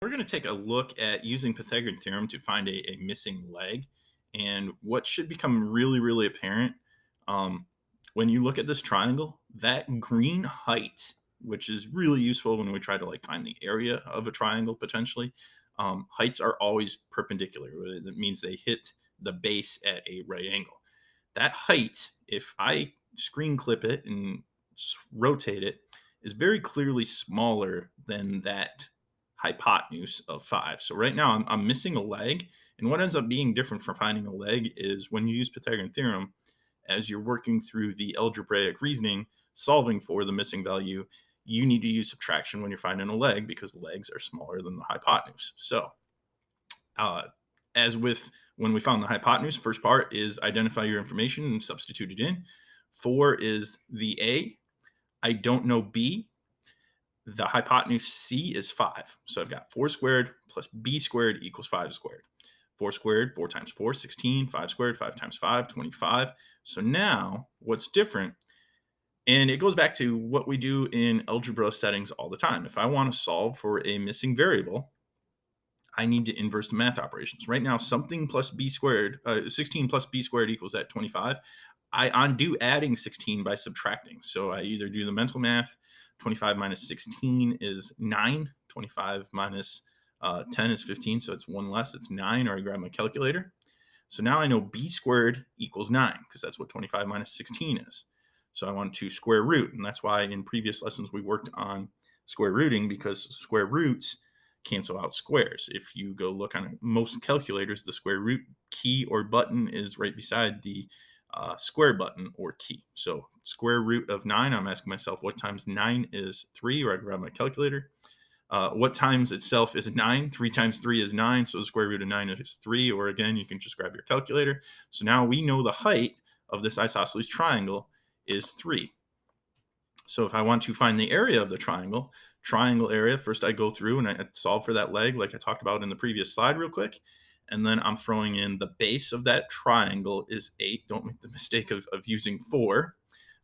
we're going to take a look at using Pythagorean theorem to find a missing leg. And what should become really, really apparent um, when you look at this triangle, that green height, which is really useful when we try to like find the area of a triangle potentially. Heights are always perpendicular. That means they hit the base at a right angle. That height, if I screen clip it and rotate it, is very clearly smaller than that hypotenuse of 5. So right now I'm missing a leg. And what ends up being different for finding a leg is when you use Pythagorean theorem, as you're working through the algebraic reasoning, solving for the missing value, you need to use subtraction when you're finding a leg because legs are smaller than the hypotenuse. So uh, as with when we found the hypotenuse, first part is identify your information and substitute it in. 4 is the A. I don't know B. The hypotenuse C is 5. So I've got 4 squared plus B squared equals 5 squared. 4 squared, 4 times 4, 16. 5 squared, 5 times 5, 25. So now what's different, and it goes back to what we do in algebra settings all the time. If I want to solve for a missing variable, I need to inverse the math operations. Right now, something plus b squared, 16 plus b squared equals that 25. I undo adding 16 by subtracting. So I either do the mental math. 25 minus 16 is 9. 25 minus 10 is 15. So it's one less. It's 9. Or I grab my calculator. So now I know b squared equals 9 because that's what 25 minus 16 is. So I want to square root. And that's why in previous lessons we worked on square rooting, because square roots cancel out squares. If you go look on most calculators, the square root key or button is right beside the square button or key. So square root of 9, I'm asking myself what times 9 is 3, or I grab my calculator. What times itself is 9? 3 times 3 is 9, so the square root of 9 is 3, or again, you can just grab your calculator. So now we know the height of this isosceles triangle is 3. So if I want to find the area of the triangle area, first I go through and I solve for that leg like I talked about in the previous slide real quick. And then I'm throwing in the base of that triangle is 8. Don't make the mistake of using 4.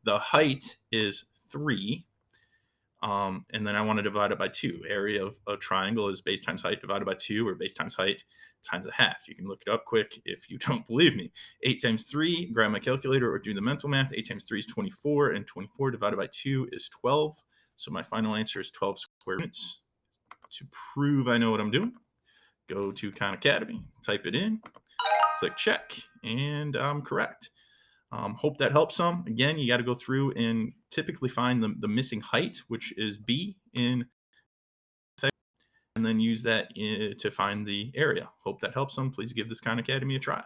The height is 3. And then I want to divide it by 2. Area of a triangle is base times height divided by 2, or base times height times a half. You can look it up quick if you don't believe me. 8 times 3, grab my calculator or do the mental math. 8 times 3 is 24, and 24 divided by 2 is 12. So my final answer is 12 square units. To prove I know what I'm doing, go to Khan Academy, type it in, click check, and I'm correct. Hope that helps some. Again, you got to go through and typically find the missing height, which is B in, and then use that to find the area. Hope that helps some. Please give this Khan Academy a try.